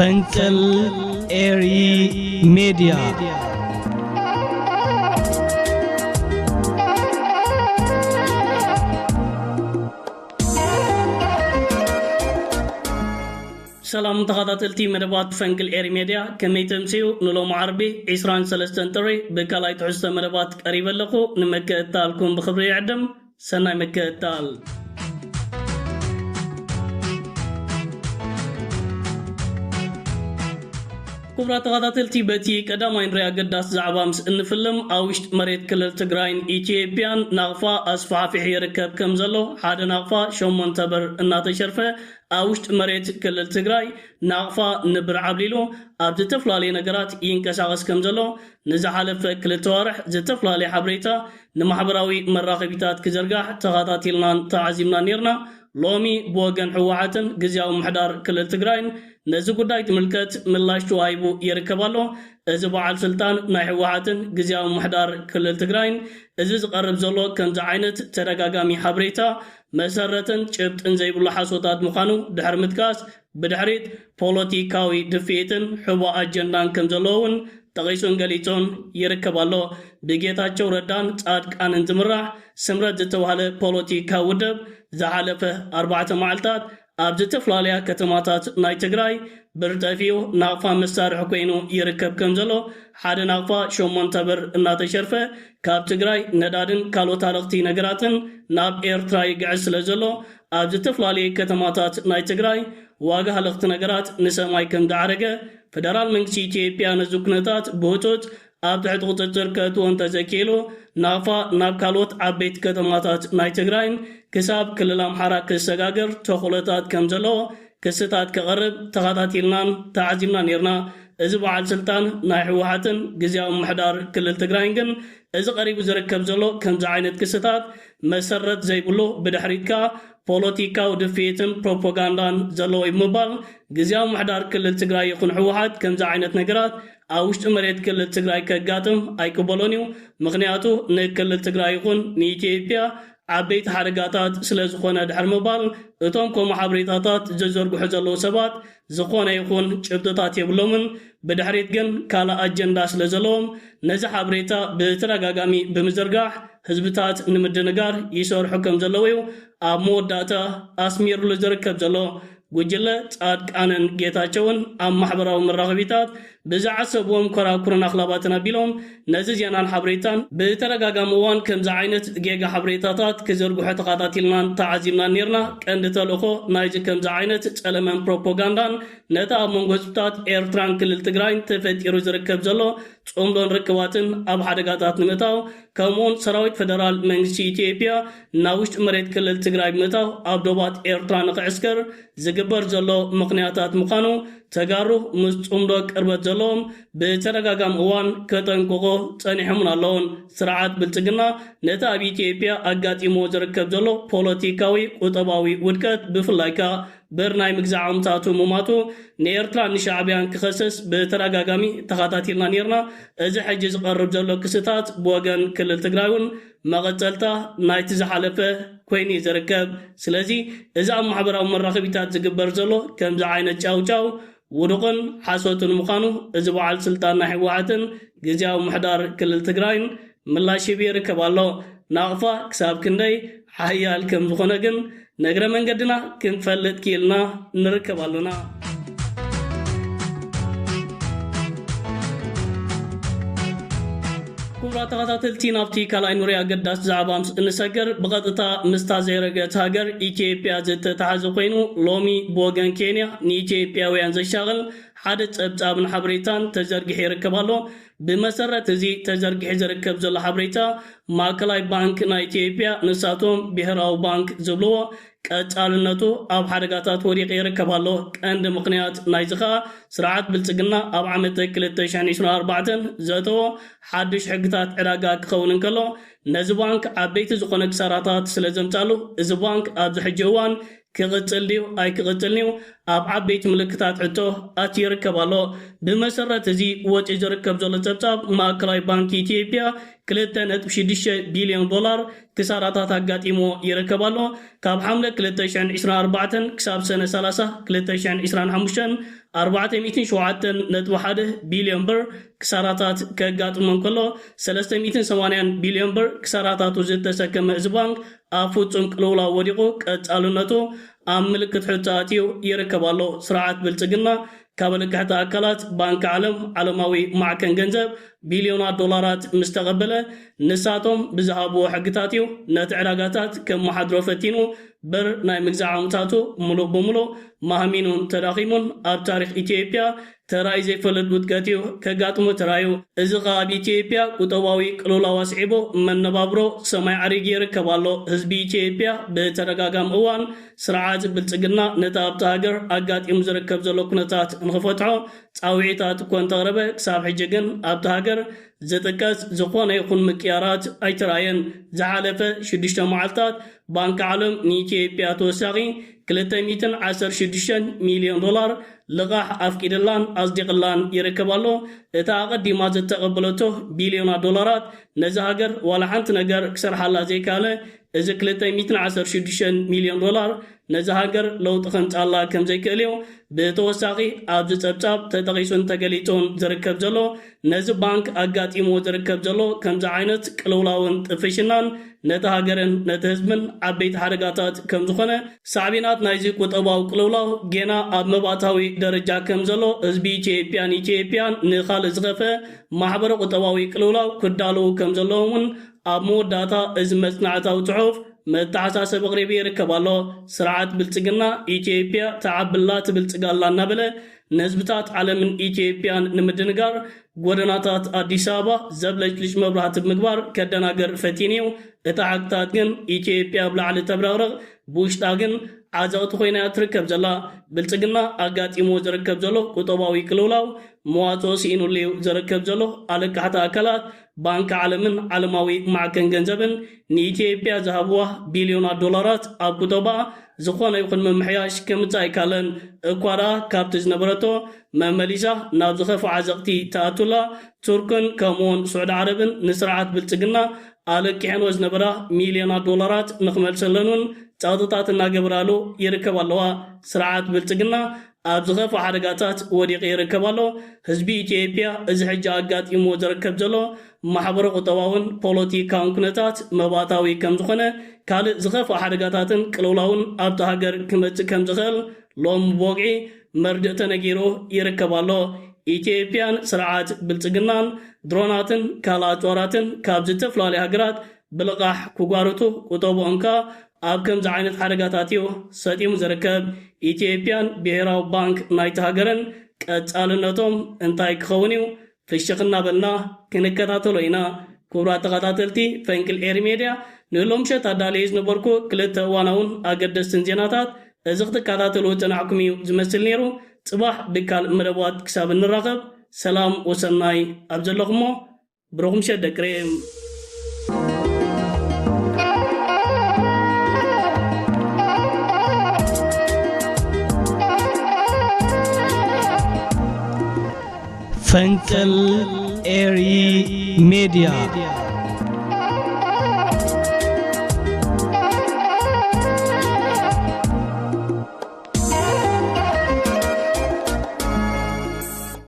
ፈንቅል ኤሪ ሚዲያ سلام تخاطلتي مدبات فنقل إيري ميديا كمي تمسيو نلو معربي إسران سلستان تري بكالاي تحستا مدبات قريبا لكو نمكة تالكم بخبري عدم سنة مكة تال كبرى تخاطلتي باتي كدامين ريا قداس زعبامس انفلم اوشت مريت كلل تقراين إيتيبيان ناغفا أصفع في حيركب كمزلو حاد ناغفا شومون تبر الناتي شرفة اوشت مريت كلل تقراي ناغفا نبر عبليلو ابد تفلالي نقرات ينكساغس كمزلو نزحالف كل توارح زتفلالي حبريتا نمحبراوي مراقبيتات كزرقاح تخاطاتيلنان تعزيمنا نيرنا لومي بوغن حوعاتن قزياو محدار كلل تقراين نزو قداي تملكت ملاش توايبو يركبالو ازو بعال سلطان ناي حوعاتن قزياو محدار كلل تقراين ازو زقرب زولو كنز عينت ترقاقامي حبريتا مسارتن شبت انزيب الله حاسوتات مخانو دحر متكاس بدحريت بوليتيكاوي دفيتن حوا اجندان كنزلوون تغيسون قليتون يركبالو بيجيتاچو ردان ጻድቃን እንትምራሕ ስምረት ዝተባሃለ ፖለቲካ ውድብ ዝሓለፈ 4 መዓልታት ኣብ ዝተፍላለያ ከተማታት ናይ ትግራይ ብርጠፊኡ ናቕፋ መሳርሒ ኮይኑ ይርከብ ከምዘሎ ሓደ ናቕፋ 8 ብር እናተሸርፈ ካብ ትግራይ ነዳድን ካልኦት ኣለኽቲ ነገራትን ናብ ኤርትራ ይግዕዝ ስለዘሎ ኣብ ዝተፍላለየ ከተማታት ናይ ትግራይ ዋጋ ኣለኽቲ ነገራት ንሰማይ ከም ዳዕረገ ፌደራል መንግስቲ ኢትዮጵያ ነዙክነታት ቦቶት ኣብ ትሕቲ ቁጥጥር ከእትዎን ተዘኪሉ ናፋ ናብ ካልኦት ዓበይቲ ከተማታት ናይ ትግራይን ክሳብ ክልል ኣምሓራ ክሰጋገር ተኽእሎታት ከም ዘለዎ ክስታት ከቕርብ ተኸታቲልናን ተዓዚምና ነርና እዚ በዓል ስልጣን ናይ ሕወሓትን ግዝያዊ ምሕዳር ክልል ትግራይን ግን እዚ ቀሪቡ ዝርከብ ዘሎ ከምዚ ዓይነት ክስታት መሰረት ዘይብሉ ብድሕሪትካ ፖለቲካዊ ድፍየትን ፕሮፓጋንዳን ዘለዎ ይምባል ግዝያዊ ምሕዳር ክልል ትግራይ ይኹን ሕወሓት ከምዚ ዓይነት ነገራት ኣብ ውሽጢ መሬት ክልል ትግራይ ከጋጥም ኣይቅበሎን እዩ ምክንያቱ ንክልል ትግራይ ይኹን ንኢትዮጵያ ዓበይቲ ሓደጋታት ስለ ዝኾነ ድሕር ምባል እቶም ከምኡ ሓበሬታታት ዘዘርግሑ ዘለዉ ሰባት ዝኾነ ይኹን ጭብጥታት የብሎምን ብድሕሪት ግን ካልእ ኣጀንዳ ስለ ዘለዎም ነዚ ሓበሬታ ብተደጋጋሚ ብምዝርጋሕ ህዝብታት ንምድንጋር ይሰርሑ ከም ዘለዉ እዩ ኣብ መወዳእታ ኣስሚሩሉ ዝርከብ ዘሎ ጉጅለ ጻድቃንን ጌታቸውን ኣብ ማሕበራዊ መራኸቢታት ብዝዓሰብዎም ኮራኩርን ኣኽላባትን ኣቢሎም ነዚ ዜናን ሓበሬታን ብተደጋጋሚ እዋን ከምዚ ዓይነት ጌጋ ሓበሬታታት ክዘርግሑ ተኸታቲልናን ተዓዚምናን ነርና ቀንዲ ተልእኾ ናይዚ ከምዚ ዓይነት ጸለመን ፕሮፓጋንዳን ነቲ ኣብ መንጎ ህዝብታት ኤርትራን ክልል ትግራይን ተፈጢሩ ዝርከብ ዘሎ ጽምዶን ርክባትን ኣብ ሓደጋታት ንምእታው ከምኡውን ሰራዊት ፌደራል መንግስቲ ኢትዮጵያ ናብ ውሽጢ መሬት ክልል ትግራይ ብምእታው ኣብ ዶባት ኤርትራ ንኽዕስከር ዝግበር ዘሎ ምኽንያታት ምዃኑ ተጋሩ ምስ ጽምዶ ቅርበት ዘለዎም ብተደጋጋሚ እዋን ከጠንቅቆ ጸኒሖምን ኣለውን ስርዓት ብልጽግና ነቲ ኣብ ኢትዮጵያ ኣጋጢሞ ዝርከብ ዘሎ ፖለቲካዊ ቁጠባዊ ውድቀት ብፍላይካ ብርናይ ምግዛዕ ዓመታቱ ሙማቱ ንኤርትራ ንሻዕብያን ክኸስስ ብተደጋጋሚ ተኸታቲልና ነርና እዚ ሕጂ ዝቐርብ ዘሎ ክስታት ብወገን ክልል ትግራይ እውን መቐፀልታ ናይቲ ዝሓለፈ ኮይኑ ዝርከብ ስለዚ እዚ ኣብ ማሕበራዊ መራኸቢታት ዝግበር ዘሎ ከምዚ ዓይነት ጫውጫው ውድቕን ሓሶትን ምዃኑ እዚ በዓል ስልጣን ናይ ሕወሓትን ግዝያዊ ምሕዳር ክልል ትግራይን ምላሽ ይህብ ይርከብ ኣሎ ናቕፋ ክሳብ ክንደይ ሓያል ከም ዝኾነ ግን ነግረ መንገድና ክንፈልጥ ክኢልና ንርከብ ኣለና كبرى تغطلتي نابتي كالاي نوري أقداس زعبامس نسجر بغطتا مستازيرغت هاجر إيتيبيا زت تحازو قينو لومي بوغن كينيا ني إيتيبيا ويان زي شاغل حادث ابتابن حبريتان تزرقح يركبالو بمسرة زي تزرقح يركب زل حبريتا ماكلاي بانك نا إيتيبيا نساتهم بهراو بانك زبلو ቀጻልነቱ ኣብ ሓደጋታት ወዲቕ ይርከባሎ ቀንዲ ምኽንያት ናይዝኻ ስርዓት ብልጽግና ኣብ ዓመት 2024 ዘእተዎ ሓድሽ ሕግታት ዕዳጋ ክኸውን እንከሎ ነዚ ባንክ ዓበይቲ ዝኾነ ክሳራታት ስለ ዘምጻሉ እዚ ባንክ ኣብዚ ሕጂ እዋን ክቕጽል ድዩ ኣይክቕጽልን እዩ ኣብ ዓበይቲ ምልክታት ሕቶ ኣት ይርከባሎ ብመሰረት እዚ ወጪ ዝርከብ ዘሎ ጸብጻብ ማእከላዊ ባንኪ ኢትዮጵያ 2.6 ቢልዮን ዶላር ክሳራታት ኣጋጢሞ ይርከባሎ ካብ ሐምለ 2024 ክሳብ ሰነ 30 2025 407.1 ቢልዮን ብር ክሳራታት ከጋጥሞን ከሎ 380 ቢልዮን ብር ክሳራታቱ ዝተሰከመ እዚ ባንክ ኣብ ፍጹም ቅልውላው ወዲቑ ቀጻልነቱ ኣብ ምልክት ሕቶ ኣትዩ ይርከባሎ ስርዓት ብልጽግና ካብ ልክሕቲ ኣካላት ባንክ ዓለም ዓለማዊ ማዕከን ገንዘብ ቢልዮናት ዶላራት ምስተቐበለ ንሳቶም ብዝሃብዎ ሕግታት እዩ ነቲ ዕዳጋታት ከም መሓድሮ ፈቲኑ ብር ናይ ምግዛዕ ዓሙታቱ ሙሉእ ብምሉእ ማህሚኑን ተዳኺሙን ኣብ ታሪክ ኢትዮጵያ ተራእዩ ዘይፈልጥ ውድቀት እዩ ከጋጥሞ ተራእዩ እዚ ኸኣብ ኢትዮጵያ ቁጠባዊ ቅልውላው ኣስዒቦ መነባብሮ ሰማይ ዓሪግ ይርከባሎ ህዝቢ ኢትዮጵያ ብተደጋጋሚ እዋን ስርዓት ብልጽግና ነቲ ኣብቲ ሃገር ኣጋጢሙ ዝርከብ ዘሎ ኩነታት ንኽፈትሖ ጻውዒታት እኳ እንተቕረበ ክሳብ ሕጂ ግን ኣብቲ ሃገር ዝጥቀስ ዝኾነ ይኹን ምቅያራት ኣይተራእየን ዝሓለፈ 6 መዓልታት ባንክ ዓለም ንኢትዮጵያ ተወሳኺ 216 ሚልዮን ዶላር ልቓሕ ኣፍቂድላን ኣጽዲቕላን ይርከባሎ እታ ኣቐዲማ ዘተቐበለቶ ቢልዮናት ዶላራት ነዚ ሃገር ዋላ ሓንቲ ነገር ክሰርሓላ ዘይካለ እዚ 216 ሚልዮን ዶላር ነዚ ሃገር ለውጢ ከምጻላ ከም ዘይክእል እዩ ብተወሳኺ ኣብ ዝጸብጻብ ተጠቒሱን ተገሊጹን ዝርከብ ዘሎ ነዚ ባንክ ኣጋጢሞ ዝርከብ ዘሎ ከምዚ ዓይነት ቅልውላውን ጥፍሽናን ነቲ ሃገርን ነቲ ህዝብን ዓበይቲ ሓደጋታት ከም ዝኾነ ሳዕቢናት ናይዚ ቁጠባዊ ቅልውላው ጌና ኣብ መባእታዊ ደረጃ ከም ዘሎ ህዝቢ ኢትዮጵያን ንኻልእ ዝኸፈ ማሕበረ ቁጠባዊ ቅልውላው ክዳለዉ ከም ዘለዎምን ኣብ መወዳእታ እዚ መጽናዕታዊ ጽሑፍ መተሓሳሰብ ቅሪቢ ይርከባሎ ስርዓት ብልጽግና ኢትዮጵያ ተዓብላ ትብልጽጋላ እናበለ ንህዝብታት ዓለምን ኢትዮጵያን ንምድንጋር ጎደናታት ኣዲስ ኣበባ ዘብለጭልጭ መብራህቲ ብምግባር ከደናገር ፈቲን እዩ እታ ሓቅታት ግን ኢትዮጵያ ብላዕሊ ተብረቕርቕ ብውሽጣ ግን ዓዘቕቲ ኮይና ትርከብ ዘላ ብልጽግና ኣጋጢሞ ዝርከብ ዘሎ ቁጠባዊ ቅልውላው መዋጽኦ ሲኢኑሉ ዝርከብ ዘሎ ኣለቃሕቲ ኣካላት ባንክ ዓለምን ዓለማዊ ማዕከን ገንዘብን ንኢትዮጵያ ዝሃብዋ ቢልዮናት ዶላራት ኣብ ቁጠባ ዝኾነ ይኹን መምሕያሽ ከምጽ ኣይካለን እኳ ደኣ ካብቲ ዝነበረቶ መመሊሳ ናብ ዝኸፉ ዓዘቕቲ ተኣቱላ ቱርክን ከምኡውን ስዑድ ዓረብን ንስርዓት ብልጽግና ኣለቂሐንዎ ዝነበራ ሚልዮናት ዶላራት ንኽመልሰለኑን ጸጥታት እናገብራሉ ይርከብ ኣለዋ ስርዓት ብልጽግና ኣብ ዝኸፉ ሓደጋታት ወዲቑ ይርከብ ኣሎ ህዝቢ ኢትዮጵያ እዚ ሕጂ ኣጋጢሞ ዝርከብ ዘሎ ማሕበረ ቁጠባውን ፖለቲካውን ኩነታት መባእታዊ ከም ዝኾነ ካልእ ዝኸፉ ሓደጋታትን ቅልውላውን ኣብቲ ሃገር ክመጽእ ከም ዝኽእል ሎም ቦግዒ መርድእ ተነጊሩ ይርከብ ኣሎ ኢትዮጵያን ስርዓት ብልጽግናን ድሮናትን ካልኦት ጦራትን ካብ ዝተፈላለዩ ሃገራት ብልቓሕ ክጓርቱ ቁጠብኦምካ ኣብ ከምዚ ዓይነት ሓደጋታት እዩ ሰጢሙ ዝርከብ ኢትዮጵያን ብሄራዊ ባንክ ናይቲ ሃገርን ቀጻልነቶም እንታይ ክኸውን እዩ ፍሽኽ እናበልና ክንከታተሎ ኢና ክቡራት ተኸታተልቲ ፈንቅል ኤር ሜድያ ንሎም ምሸት ኣዳልየ ዝነበርኩ ክልተ እዋናውን ኣገደስትን ዜናታት እዚ ክትከታተሉ ተናዕኩም እዩ ዝመስል ነይሩ ጽባሕ ብካል መደባት ክሳብ እንራኸብ ሰላም ወሰናይ ኣብ ዘለኹሞ ብሩኽ ምሸት ደቅሬ ፈንቅል ኤሪ ሜድያ